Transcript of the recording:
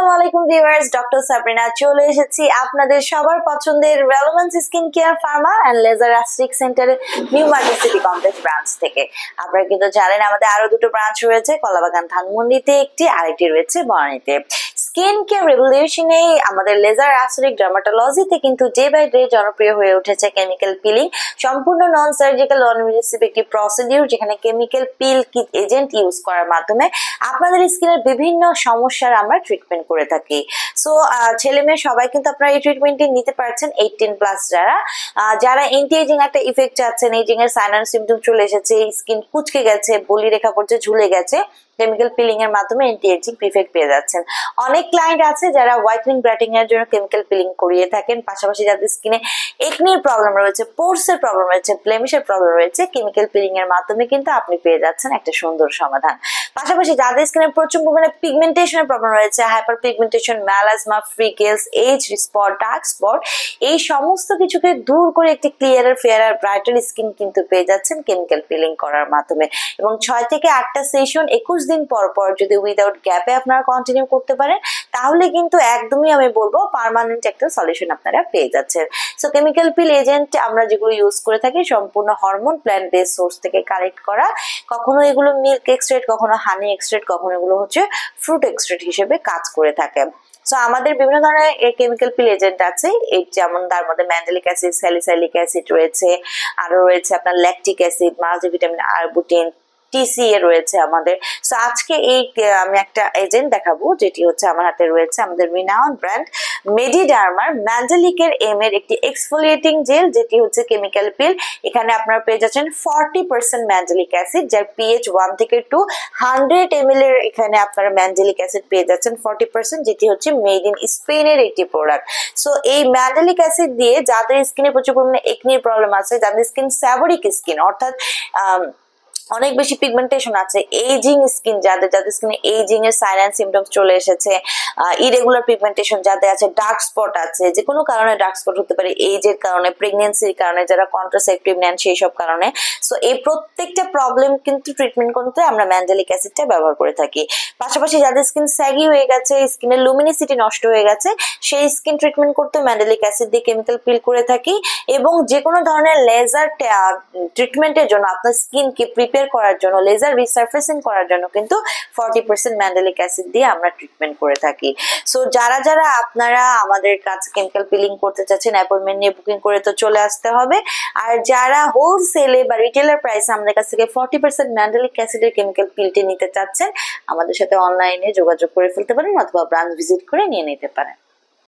আসসালামু আলাইকুম viewers, doctor Sabrina চলে এসেছি আপনাদের সবার পছন্দের Relevance skin care pharma and laser aesthetic সেন্টারের New Market City Complex branch থেকে। আপনারা কিন্তু জানেন আমাদের আরো দুটো ব্রাঞ্চ রয়েছে, কলাবাগান ধানমন্ডিতে একটি, আরেকটি রয়েছে বনানীতে। স্কিন কেয়ার রেভলিউশনে আমাদের লেজার অ্যাস্থেটিক ডার্মাটোলজিতে কিন্তু ডে বাই ডে জনপ্রিয় হয়ে উঠেছে কেমিক্যাল পিলিং, সম্পূর্ণ নন সার্জিক্যাল নন ইনভেসিভ একটি প্রসিডিউর, যেখানে chemical peel kit agent use করার মাধ্যমে আপনাদের স্কিনের বিভিন্ন সমস্যার আমরা ট্রিটমেন্ট করে থাকি। সো ছেলে মেয়ে সবাই কিন্তু আপনারা এই ট্রিটমেন্টটি নিতে পারছেন। 18+ যারা এন্টি এজিং একটা ইফেক্ট চাচ্ছেন, এজিং এর সাইন এন্ড সিম্পটম চলে এসেছে, স্কিন কুচকে গেছে, বলি রেখা পর্যন্ত ঝুলে গেছে, কেমিক্যাল পিলিং এর মাধ্যমে এন্টি এজিং ইফেক্ট পেয়ে যাচ্ছেন। অনেক ক্লায়েন্ট আছে যারা হোয়াইটেনিং ব্রাইটেনিং এর জন্য কেমিক্যাল পিলিং করিয়ে থাকেন, পাশাপাশি যাদের স্কিনে একনির প্রবলেম রয়েছে, পোরস এর প্রবলেম রয়েছে, ব্লেমিশের প্রবলেম রয়েছে, কেমিক্যাল পিলিং এর মাধ্যমে কিন্তু আপনি পেয়ে যাচ্ছেন একটা সুন্দর সমাধান। পাশাপাশি যাদের স্কিনে প্রচুর পরিমাণে পিগমেন্টেশনের প্রবলেম রয়েছে, hyper pigmentation, melasma, freckles, age spot, dark spot, এই সমস্ত কিছুকে দূর করে একটি ক্লিয়ারার ফেয়ারার ব্রাইটার স্কিন কিন্তু পেয়ে যাচ্ছেন কেমিক্যাল পিলিং করার মাধ্যমে। এবং 6 থেকে 8টা সেশন 21 দিন পর পর যদি উইদাউট গ্যাপে আপনারা কন্টিনিউ করতে পারেন, তাহলে কিন্তু একদমই আমি বলবো পার্মানেন্ট একটা সলিউশন আপনারা পেয়ে যাচ্ছেন। সো কেমিক্যাল পিল এজেন্ট আমরা যেগুলো ইউজ করে থাকি সম্পূর্ণ হরমোন প্ল্যান্ট বেস সোর্স থেকে কালেক্ট করা, কখনো এগুলো মিল্ক এক্সট্রেট, কখনো হানি এক্সট্রেট, কখনো এগুলো হচ্ছে ফ্রুট এক্সট্রেট হিসেবে কাজ করে থাকে। সো আমাদের বিভিন্ন ধরনের কেমিক্যাল পিল এজেন্ট আছে, এই যেমন তার মধ্যে ম্যান্ডেলিক অ্যাসিড, স্যালিসাইলিক অ্যাসিড রয়েছে, আরো রয়েছে আপনার lactic acid, multivitamin, arbutin, TCA রয়েছে আমাদের। সো আজকে আমি একটা এজেন্ট দেখাবো, যেটি হচ্ছে আমার হাতে রয়েছে আমাদের রিনাউন্ড ব্র্যান্ড মেডিডার্মার ম্যান্ডেলিকের এর একটি এক্সফোলিয়েটিং জেল, যেটি হচ্ছে কেমিক্যাল পিল। এখানে আপনারা পেয়ে যাচ্ছেন 40% ম্যান্ডেলিক অ্যাসিড, যার পিএইচ 1 থেকে 2, 100 ml এর এখানে আপনারা ম্যান্ডেলিক অ্যাসিড পেয়ে যাচ্ছেন 40%, যেটি হচ্ছে মেড ইন স্পেনের একটি প্রোডাক্ট। সো এই ম্যান্ডেলিক অ্যাসিড দিয়ে যাদের স্কিনে প্রচুর পরিমাণে একনির প্রবলেম আছে, যাদের স্কিন স্যাবোরিক স্কিন, অর্থাৎ অনেক বেশি পিগমেন্টেশন আছে, এজিং স্কিন, যাদের স্কিনে এজিং এর সাইন এন্ড সিম্পটমস চলে এসেছে, ইরেগুলার পিগমেন্টেশন যাদের আছে, ডার্ক স্পট আছে, যে কোনো কারণে ডার্ক স্পট হতে পারে, এজের কারণে, প্রেগন্যান্সির কারণে, যারা কন্ট্রাসেপটিভ নেন সেই সব কারণে। সো এই প্রত্যেকটা প্রবলেম কিন্তু ট্রিটমেন্ট করতে আমরা ম্যান্ডেলিক অ্যাসিডটা ব্যবহার করে থাকি। পাশাপাশি যাদের স্কিন স্যাগি হয়ে গেছে, স্কিনের লুমিনিসিটি নষ্ট হয়ে গেছে, সেই স্কিন ট্রিটমেন্ট করতে ম্যান্ডেলিক অ্যাসিড দিয়ে কেমিক্যাল পিল করে থাকি। এবং যে কোনো ধরনের লেজার ট্রিটমেন্টের জন্য আপনার স্কিনকে প্রিপেয়ার করার জন্য, লেজার রিসারফেসিং করার জন্য কিন্তু 40% ম্যান্ডেলিক অ্যাসিড দিয়ে আমরা ট্রিটমেন্ট করে থাকি। সো যারা আপনারা আমাদের কাছে কেমিক্যাল পিলিং করতে চাচ্ছেন, অ্যাপয়েন্টমেন্ট নিয়ে বুকিং করে তো চলে আসতে হবে। আর যারা হোলসেলে বা রিটেলার প্রাইসে আমাদের কাছ থেকে 40% ম্যান্ডেলিক অ্যাসিডের কেমিক্যাল পিলটি নিতে চাচ্ছেন, আমাদের সাথে অনলাইনে যোগাযোগ করে ফেলতে পারেন অথবা ব্রাঞ্চ ভিজিট করে নিয়ে নিতে পারেন।